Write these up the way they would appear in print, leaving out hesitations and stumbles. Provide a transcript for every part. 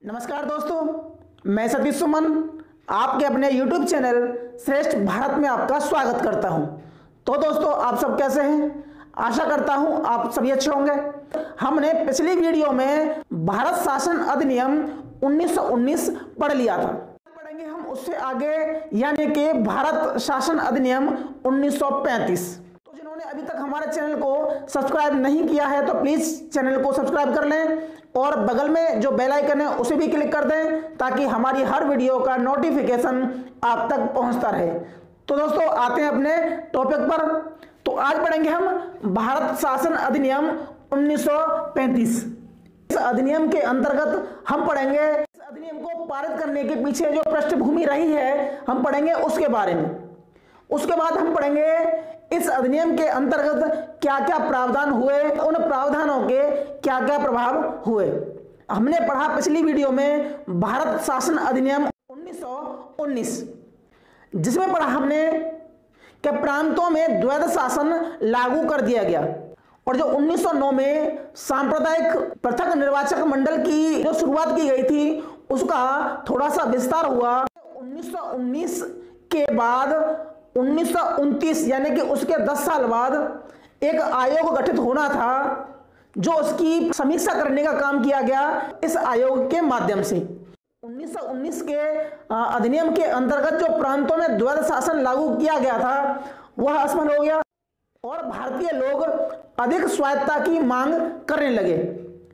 नमस्कार दोस्तों, मैं सतीश सुमन आपके अपने YouTube चैनल श्रेष्ठ भारत में आपका स्वागत करता हूं। तो दोस्तों, आप सब कैसे हैं? आशा करता हूं आप सभी अच्छे होंगे। हमने पिछली वीडियो में भारत शासन अधिनियम 1919 पढ़ लिया था। पढ़ेंगे हम उससे आगे, यानी कि भारत शासन अधिनियम 1935। तो जिन्होंने अभी तक हमारे चैनल को सब्सक्राइब नहीं किया है तो प्लीज चैनल को सब्सक्राइब कर लें और बगल में जो बेल आइकन है उसे भी क्लिक कर दें ताकि हमारी हर वीडियो का नोटिफिकेशन आप तक पहुंचता रहे। तो दोस्तों, आते हैं अपने टॉपिक पर। तो आज पढ़ेंगे हम भारत शासन अधिनियम 1935। इस अधिनियम के अंतर्गत हम पढ़ेंगे, इस अधिनियम को पारित करने के पीछे जो पृष्ठभूमि रही है हम पढ़ेंगे उसके बारे में। उसके बाद हम पढ़ेंगे इस अधिनियम के अंतर्गत क्या क्या प्रावधान हुए, उन प्रावधानों के क्या क्या प्रभाव हुए। हमने पढ़ा पिछली वीडियो में भारत शासन अधिनियम 1919, जिसमें पढ़ा हमने कि प्रांतों में द्वैध शासन लागू कर दिया गया और जो 1909 में सांप्रदायिक पृथक निर्वाचक मंडल की जो शुरुआत की गई थी उसका थोड़ा सा विस्तार हुआ। 1919 के बाद 1929 यानी कि उसके 10 साल बाद एक आयोग गठित होना था जो उसकी समीक्षा करने का काम किया गया इस आयोग के माध्यम से। 1919 के अधिनियम के अंतर्गत जो प्रांतों में द्वैध शासन लागू किया गया था वह असफल हो गया और भारतीय लोग अधिक स्वायत्तता की मांग करने लगे।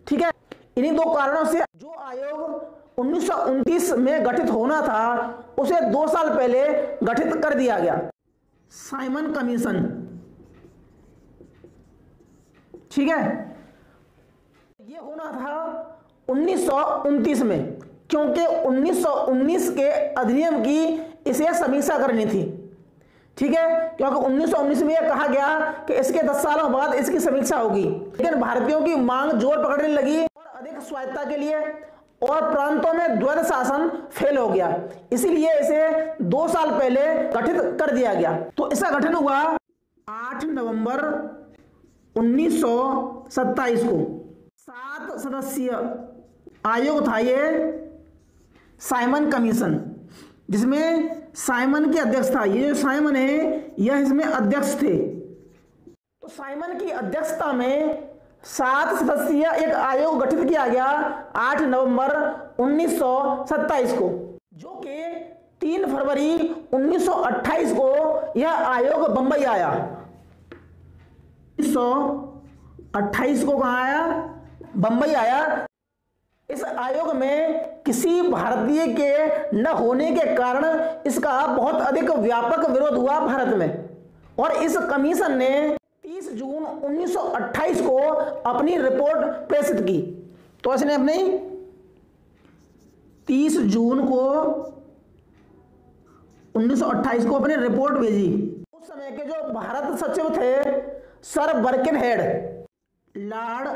ठीक है, इन्हीं दो कारणों से जो आयोग 1929 में गठित होना था उसे 2 साल पहले गठित कर दिया गया, साइमन कमीशन। ठीक है, यह होना था 1929 में, क्योंकि 1919 के अधिनियम की इसे समीक्षा करनी थी। ठीक है, क्योंकि 1919 में यह कहा गया कि इसके 10 सालों बाद इसकी समीक्षा होगी, लेकिन भारतीयों की मांग जोर पकड़ने लगी और अधिक स्वायत्तता के लिए और प्रांतों में द्वैध शासन फेल हो गया, इसीलिए इसे 2 साल पहले गठित कर दिया गया। तो इसका गठन हुआ 8 नवंबर 1927 को। 7 सदस्यीय आयोग था ये साइमन कमीशन, जिसमें साइमन की अध्यक्ष था। ये जो साइमन है यह इसमें अध्यक्ष थे। तो साइमन की अध्यक्षता में 7 सदस्यीय एक आयोग गठित किया गया 8 नवंबर 1927 को, जो कि 3 फरवरी 1928 को यह आयोग बंबई आया। 1928 को कहाँ आया? बंबई आया। इस आयोग में किसी भारतीय के न होने के कारण इसका बहुत अधिक व्यापक विरोध हुआ भारत में और इस कमीशन ने 30 जून 1928 को अपनी रिपोर्ट प्रेषित की। तो इसने अपनी 30 जून को 1928 को अपनी रिपोर्ट भेजी। उस समय के जो भारत सचिव थे sir Birkenhead, lord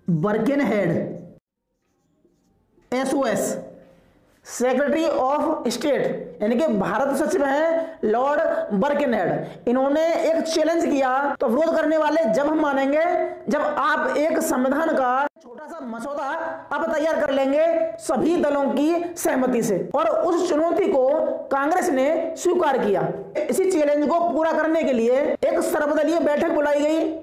Birkenhead, SOS, secretary of state, यानी कि भारत सचिव हैं लॉर्ड बर्किनहेड। इन्होंने एक चैलेंज किया, तो विरोध करने वाले जब हम मानेंगे जब आप एक संविधान का छोटा सा मसौदा आप तैयार कर लेंगे सभी दलों की सहमति से, और उस चुनौती को कांग्रेस ने स्वीकार किया। इसी चैलेंज को पूरा करने के लिए एक सर्वदलीय बैठक बुलाई गई।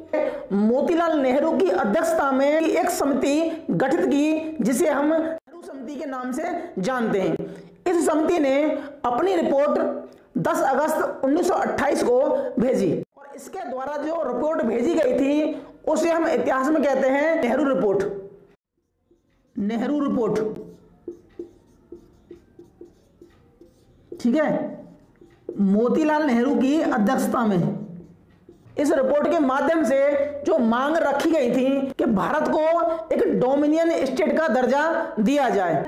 मोतीलाल नेहरू की अध्यक्षता में एक समिति गठित की जिसे हम समिति के नाम से जानते हैं। इस समिति ने अपनी रिपोर्ट 10 अगस्त 1928 को भेजी और इसके द्वारा जो रिपोर्ट भेजी गई थी उसे हम इतिहास में कहते हैं नेहरू रिपोर्ट। नेहरू रिपोर्ट, ठीक है, मोतीलाल नेहरू की अध्यक्षता में। इस रिपोर्ट के माध्यम से जो मांग रखी गई थी कि भारत को एक डोमिनियन स्टेट का दर्जा दिया जाए,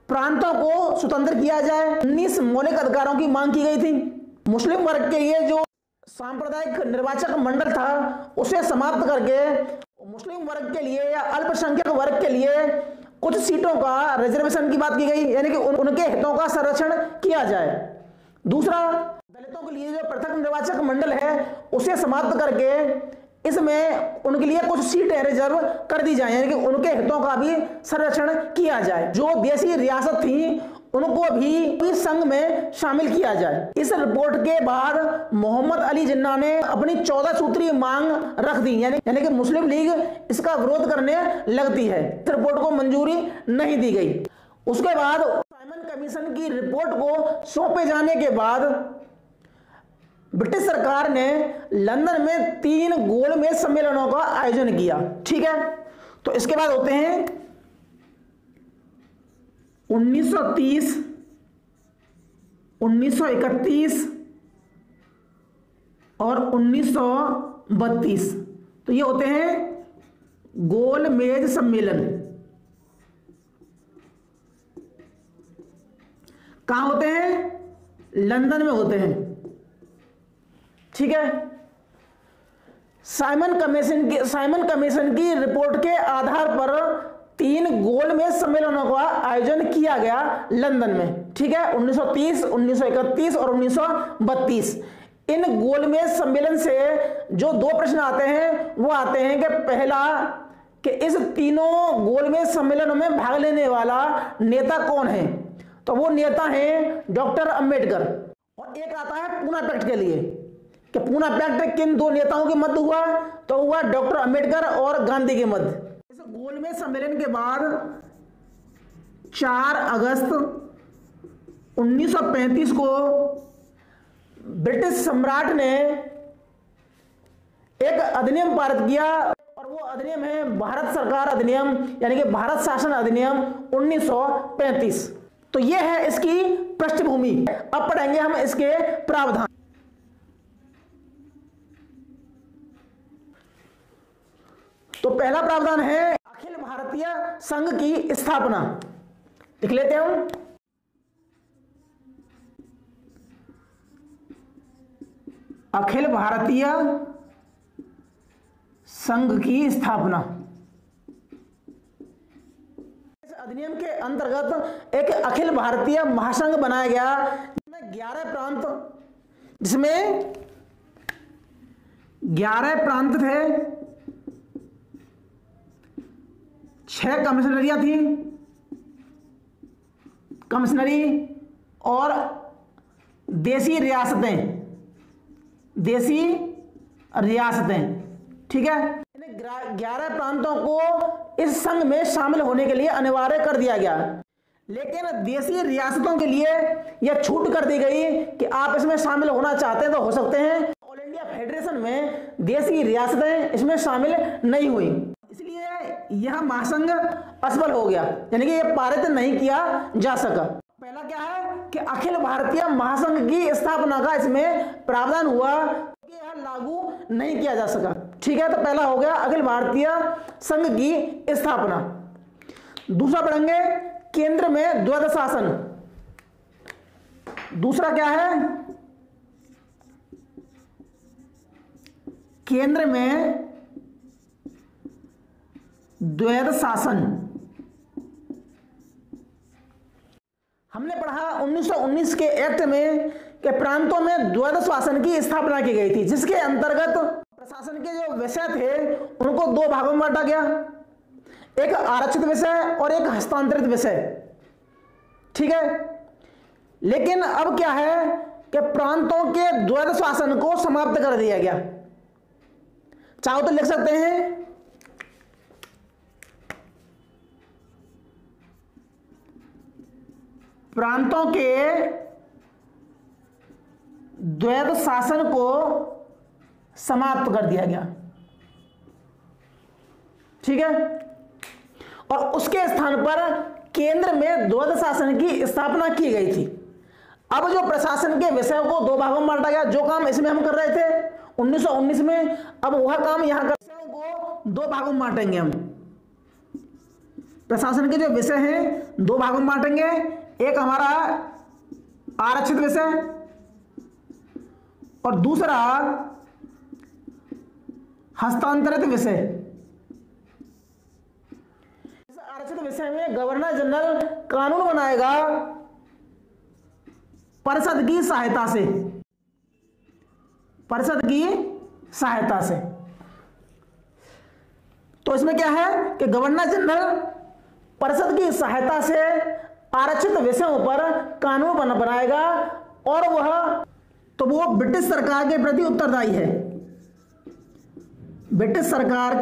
प्रांतों को स्वतंत्र किया जाए, 19 मौलिक अधिकारों की मांग की गई थी। मुस्लिम वर्ग के लिए जो सांप्रदायिक निर्वाचक मंडल था उसे समाप्त करके मुस्लिम वर्ग के लिए या अल्पसंख्यक वर्ग के लिए कुछ सीटों का रिजर्वेशन की बात की गई, यानी कि उनके हितों का संरक्षण किया जाए। दूसरा, दलितों के लिए जो पृथक निर्वाचक मंडल है उसे समाप्त करके इसमें उनके लिए कुछ सीटें रिजर्व कर दी जाए, यानी कि उनके हितों का भी संरक्षण किया जाए। जो देसी रियासत थी उनको भी संघ में शामिल किया जाए। इस रिपोर्ट के बाद मोहम्मद अली जिन्ना ने अपनी 14 सूत्रीय मांग रख दी, यानी कि मुस्लिम लीग इसका विरोध करने लगती है। इस रिपोर्ट को मंजूरी नहीं दी गई। उसके बाद साइमन कमीशन की रिपोर्ट को सौंपे जाने के बाद ब्रिटिश सरकार ने लंदन में 3 गोलमेज सम्मेलनों का आयोजन किया। ठीक है, तो इसके बाद होते हैं 1930, 1931 और 1932। तो ये होते हैं गोलमेज सम्मेलन। कहां होते हैं? लंदन में होते हैं। ठीक है, साइमन कमीशन की रिपोर्ट के आधार पर 3 गोलमेज सम्मेलनों का आयोजन किया गया लंदन में। ठीक है, 1930, 1931 और 1932। इन गोलमेज सम्मेलन से जो 2 प्रश्न आते हैं वो आते हैं कि पहला, कि इस तीनों गोलमेज सम्मेलनों में भाग लेने वाला नेता कौन है? तो वो नेता है डॉक्टर अंबेडकर। और एक आता है पूना पैक्ट के लिए, कि पूना पैक्ट किन 2 नेताओं के मध्य हुआ? तो हुआ डॉक्टर अंबेडकर और गांधी के मध्य। इस गोलमेज सम्मेलन के बाद 4 अगस्त 1935 को ब्रिटिश सम्राट ने एक अधिनियम पारित किया, और वो अधिनियम है भारत सरकार अधिनियम, यानी कि भारत शासन अधिनियम 1935। तो ये है इसकी पृष्ठभूमि। अब पढ़ेंगे हम इसके प्रावधान। तो पहला प्रावधान है अखिल भारतीय संघ की स्थापना। लिख लेते हैं हम। अखिल भारतीय संघ की स्थापना। इस अधिनियम के अंतर्गत एक अखिल भारतीय महासंघ बनाया गया, जिसमें 11 प्रांत थे, 6 कमिश्नरियां थी, कमिश्नरी और देसी रियासतें। ठीक है, इन 11 प्रांतों को इस संघ में शामिल होने के लिए अनिवार्य कर दिया गया। लेकिन देसी रियासतों के लिए यह छूट कर दी गई कि आप इसमें शामिल होना चाहते हैं तो हो सकते हैं। ऑल इंडिया फेडरेशन में देसी रियासतें इसमें शामिल नहीं हुई, इसलिए यह महासंघ असफल हो गया, यानी कि यह पारित नहीं किया जा सका। पहला क्या है कि अखिल भारतीय महासंघ की स्थापना का इसमें प्रावधान हुआ कि यह लागू नहीं किया जा सका। ठीक है, तो पहला हो गया अखिल भारतीय संघ की स्थापना। दूसरा पढ़ेंगे केंद्र में द्वैध शासन। दूसरा क्या है? केंद्र में द्वैध शासन। हमने पढ़ा 1919 के एक्ट में कि प्रांतों में द्वैध शासन की स्थापना की गई थी, जिसके अंतर्गत प्रशासन के जो विषय थे उनको 2 भागों में बांटा गया, एक आरक्षित विषय और एक हस्तांतरित विषय। ठीक है, लेकिन अब क्या है कि प्रांतों के द्वैध शासन को समाप्त कर दिया गया। चाहो तो लिख सकते हैं प्रांतों के द्वैध शासन को समाप्त कर दिया गया। ठीक है, और उसके स्थान पर केंद्र में द्वैध शासन की स्थापना की गई थी। अब जो प्रशासन के विषयों को 2 भागों में बांटा गया, जो काम इसमें हम कर रहे थे 1919 में, अब वह काम यहां कर, विषयों को 2 भागों में बांटेंगे हम। प्रशासन के जो विषय हैं 2 भागों में बांटेंगे, एक हमारा आरक्षित विषय और दूसरा हस्तांतरित विषय। इस आरक्षित विषय में गवर्नर जनरल कानून बनाएगा परिषद की सहायता से, तो इसमें क्या है कि गवर्नर जनरल परिषद की सहायता से आरक्षित विषयों पर कानून बनाएगा और वो ब्रिटिश सरकार के प्रति उत्तरदायी है। ब्रिटिश सरकार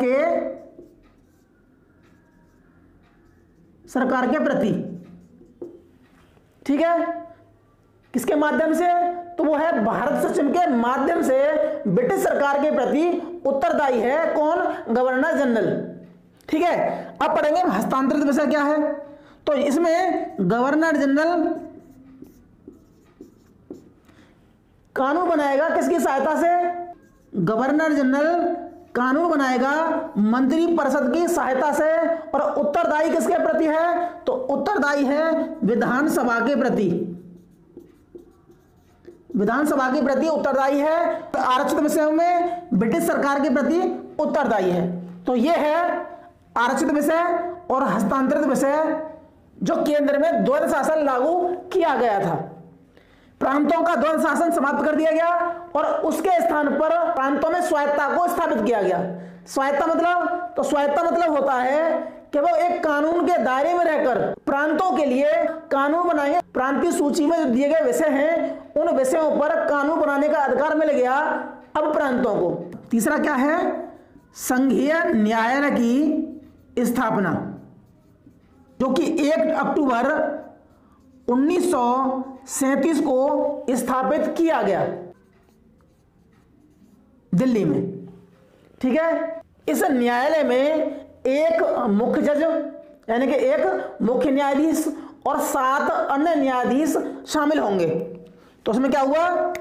के प्रति, ठीक है, किसके माध्यम से? तो वो है भारत सचिव के माध्यम से ब्रिटिश सरकार के प्रति उत्तरदायी है। कौन? Governor general. ठीक है, अब पढ़ेंगे हस्तांतरित विषय क्या है। तो इसमें गवर्नर जनरल कानून बनाएगा किसकी सहायता से? गवर्नर जनरल कानून बनाएगा मंत्री परिषद की सहायता से। और उत्तरदायी किसके प्रति है? तो उत्तरदायी है विधानसभा के प्रति। विधानसभा के प्रति उत्तरदायी है, आरक्षित विषयों में ब्रिटिश सरकार के प्रति उत्तरदायी है। तो यह है आरक्षित विषय और हस्तांतरित विषय जो केंद्र में द्वैध शासन लागू किया गया था। प्रांतों का द्वैध शासन समाप्त कर दिया गया और उसके स्थान पर प्रांतों में स्वायत्तता को स्थापित किया गया। स्वायत्तता मतलब? तो स्वायत्तता मतलब होता है कि वो एक कानून के दायरे में रहकर प्रांतों के लिए कानून बनाएंगे। प्रांतीय सूची में जो दिए गए विषय हैं उन विषयों पर कानून बनाने का अधिकार मिल गया अब प्रांतों को। तीसरा क्या है? संघीय न्यायालय की स्थापना, जो कि 1 अक्टूबर 1937 को स्थापित किया गया दिल्ली में। ठीक है, इस न्यायालय में एक मुख्य जज यानी कि एक मुख्य न्यायाधीश और 7 अन्य न्यायाधीश शामिल होंगे। तो उसमें क्या हुआ?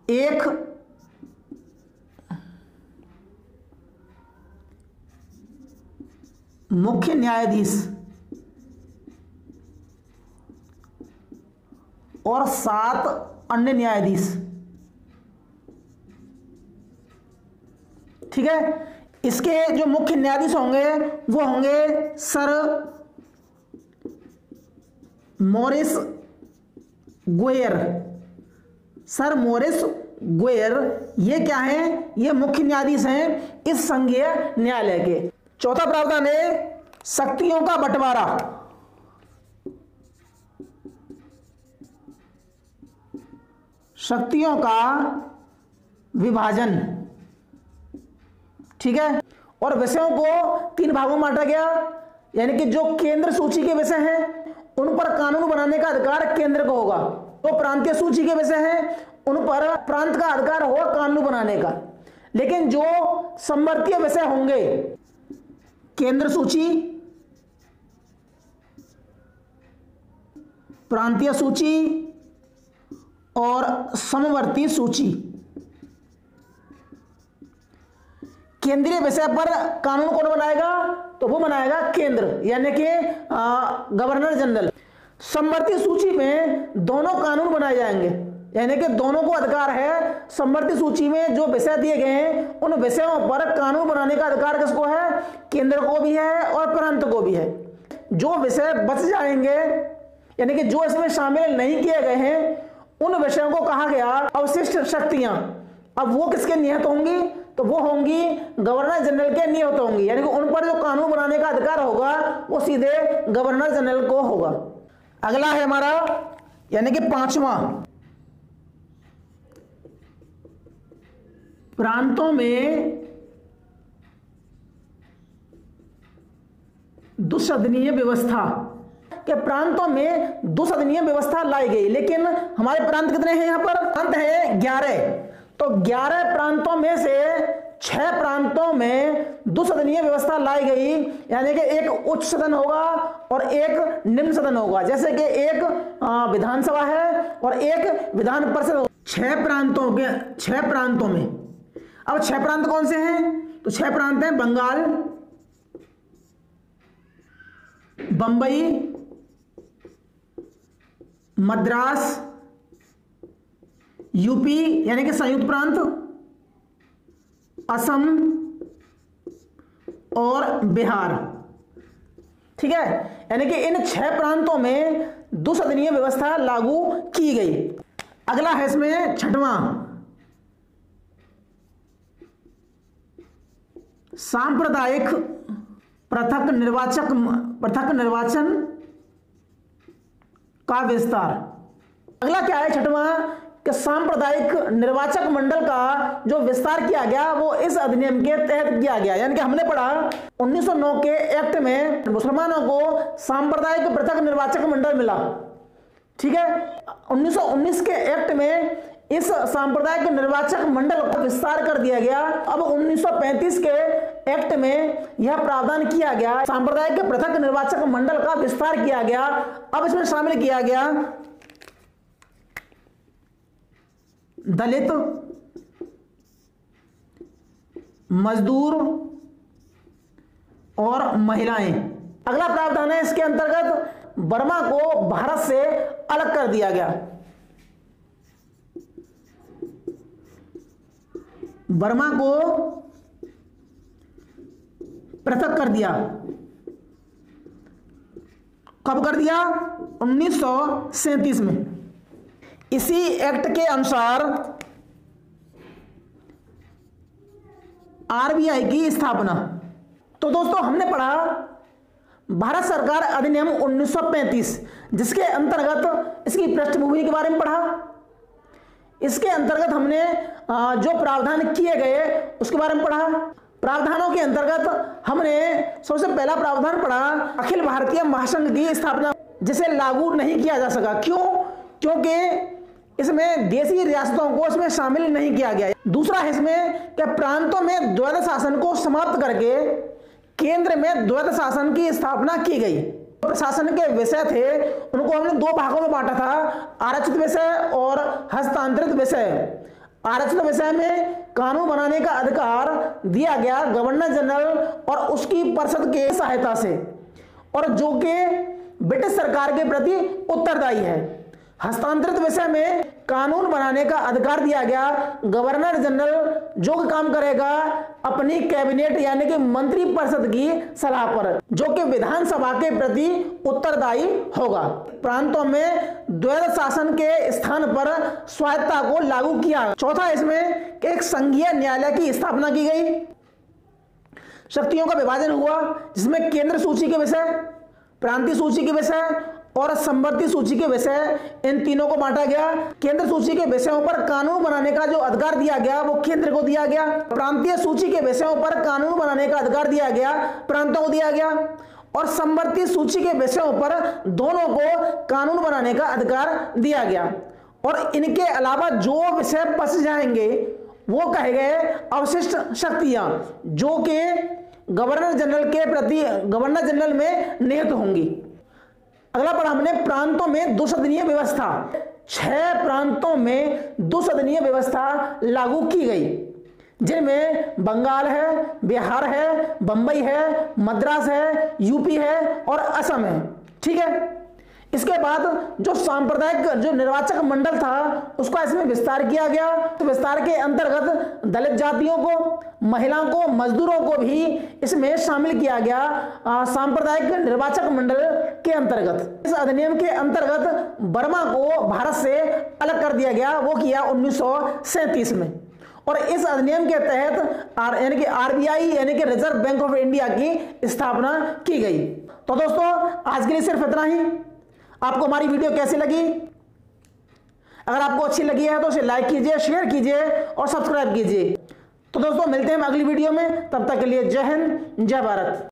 एक मुख्य न्यायाधीश और 7 अन्य न्यायाधीश। ठीक है, इसके जो मुख्य न्यायाधीश होंगे वो होंगे sir Morris GoAir. Sir Morris GoAir ये क्या है? ये मुख्य न्यायाधीश हैं इस संघीय न्यायालय के। चौथा प्रावधान है शक्तियों का बंटवारा। शक्तियों का विभाजन। ठीक है, और विषयों को 3 भागों में बांटा गया, यानी कि जो केंद्र सूची के विषय हैं उन पर कानून बनाने का अधिकार केंद्र को होगा। तो प्रांतीय सूची के विषय हैं उन पर प्रांत का अधिकार होगा कानून बनाने का। लेकिन जो समवर्तीय विषय होंगे, केंद्र सूची, प्रांतीय सूची और समवर्ती सूची, केंद्रीय विषय पर कानून कौन बनाएगा? तो वो बनाएगा केंद्र यानी कि गवर्नर जनरल। समवर्ती सूची में दोनों कानून बनाए जाएंगे, यानी कि दोनों को अधिकार है। समवर्ती सूची में जो विषय दिए गए हैं उन विषयों पर कानून बनाने का अधिकार किसको है? केंद्र को भी है और प्रांत को भी है। जो विषय बच जाएंगे यानी कि जो इसमें शामिल नहीं किए गए हैं उन विषयों को कहा गया अवशिष्ट शक्तियां। अब वो किसके नियत होंगी? तो वो होंगी गवर्नर जनरल के नियत होंगी, यानी कि उन पर जो कानून बनाने का अधिकार होगा वो सीधे गवर्नर जनरल को होगा। अगला है हमारा यानी कि 5वां, प्रांतों में दुसदनीय व्यवस्था। कि प्रांतों में दुसदनीय व्यवस्था लाई गई, लेकिन हमारे प्रांत कितने हैं? यहाँ पर प्रांत हैं 11। तो 11 प्रांतों में से 6 प्रांतों में दुसदनीय व्यवस्था लाई गई, यानी कि एक उच्च सदन होगा और एक निम्न सदन होगा। जैसे कि एक विधानसभा है और एक विधान परिषद। 6 प्रांतों में अब 6 प्रांत कौन से हैं? तो 6 प्रांत हैं बंगाल, बंबई, मद्रास, यूपी यानी कि संयुक्त प्रांत, असम और बिहार। ठीक है, यानी कि इन 6 प्रांतों में दुसदनीय व्यवस्था लागू की गई। अगला है इसमें 6वां, सांप्रदायिक पृथक निर्वाचन का विस्तार। अगला क्या है छठवां कि सांप्रदायिक निर्वाचक मंडल का जो विस्तार किया गया वो इस अधिनियम के तहत किया गया। यानी कि हमने पढ़ा 1909 के एक्ट में मुसलमानों को सांप्रदायिक पृथक निर्वाचक मंडल मिला, ठीक है। 1919 के एक्ट में इस सांप्रदायिक निर्वाचक मंडल का विस्तार कर दिया गया। अब 1935 के एक्ट में यह प्रावधान किया गया, सांप्रदायिक पृथक निर्वाचक मंडल का विस्तार किया गया। अब इसमें शामिल किया गया दलित, मजदूर और महिलाएं। अगला प्रावधान है इसके अंतर्गत बर्मा को भारत से अलग कर दिया गया। बर्मा को पृथक कर दिया। कब कर दिया? 1937 में। इसी एक्ट के अनुसार आरबीआई की स्थापना। तो दोस्तों हमने पढ़ा भारत सरकार अधिनियम 1935, जिसके अंतर्गत इसकी पृष्ठभूमि के बारे में पढ़ा। इसके अंतर्गत हमने जो प्रावधान किए गए उसके बारे में पढ़ा। प्रावधानों के अंतर्गत हमने सबसे पहला प्रावधान पढ़ा अखिल भारतीय महासंघ की स्थापना, जिसे लागू नहीं किया जा सका। क्यों? क्योंकि इसमें देशी रियासतों को इसमें शामिल नहीं किया गया। दूसरा है इसमें कि प्रांतों में द्वैध शासन को समाप्त करके केंद्र में द्वैध शासन की स्थापना की गई। प्रशासन के विषय थे उनको हमने दो भागों में बांटा था, आरक्षित विषय और हस्तांतरित विषय। आरक्षित विषय में कानून बनाने का अधिकार दिया गया गवर्नर जनरल और उसकी परिषद के सहायता से, और जो कि ब्रिटिश सरकार के प्रति उत्तरदायी है। हस्तांतरित विषय में कानून बनाने का अधिकार दिया गया गवर्नर जनरल, जो काम करेगा अपनी कैबिनेट यानी कि मंत्री परिषद की सलाह पर, जो कि विधानसभा के प्रति उत्तरदायी होगा। प्रांतों में द्वैध शासन के स्थान पर स्वायत्तता को लागू किया। चौथा इसमें कि एक संघीय न्यायालय की स्थापना की गई। शक्तियों का विभाजन हुआ, जिसमें केंद्र सूची के विषय, प्रांतीय सूची के विषय और संवर्ती सूची के विषय, इन तीनों को बांटा गया। केंद्र सूची के विषयों पर कानून बनाने का जो अधिकार दिया गया वो केंद्र को दिया गया। प्रांतीय सूची के विषयों पर कानून बनाने का अधिकार दिया गया प्रांतों को दिया गया, और संवर्ती सूची के विषयों पर दोनों को कानून बनाने का अधिकार दिया गया। और इनके अलावा जो विषय बच जाएंगे वो कहे गए अवशिष्ट शक्तियां, जो कि गवर्नर जनरल के प्रति गवर्नर जनरल में निहित होंगी। अगला पढ़ा हमने प्रांतों में द्विसदनीय व्यवस्था। 6 प्रांतों में द्विसदनीय व्यवस्था लागू की गई, जिनमें बंगाल है, बिहार है, बंबई है, मद्रास है, यूपी है और असम है, ठीक है। इसके बाद जो सांप्रदायिक जो निर्वाचक मंडल था उसका इसमें विस्तार किया गया। तो विस्तार के अंतर्गत दलित जातियों को, महिलाओं को, मजदूरों को भी इसमें शामिल किया गया सांप्रदायिक निर्वाचक मंडल के अंतर्गत। इस अधिनियम के अंतर्गत बर्मा को भारत से अलग कर दिया गया, वो किया 1937 में। और इस अधिनियम के तहत यानी कि आरबीआई यानी कि रिजर्व बैंक ऑफ इंडिया की स्थापना की गई। तो दोस्तों आज के लिए सिर्फ इतना ही। आपको हमारी वीडियो कैसी लगी? अगर आपको अच्छी लगी है तो उसे लाइक कीजिए, शेयर कीजिए और सब्सक्राइब कीजिए। तो दोस्तों मिलते हैं अगली वीडियो में, तब तक के लिए जय हिंद, जय भारत।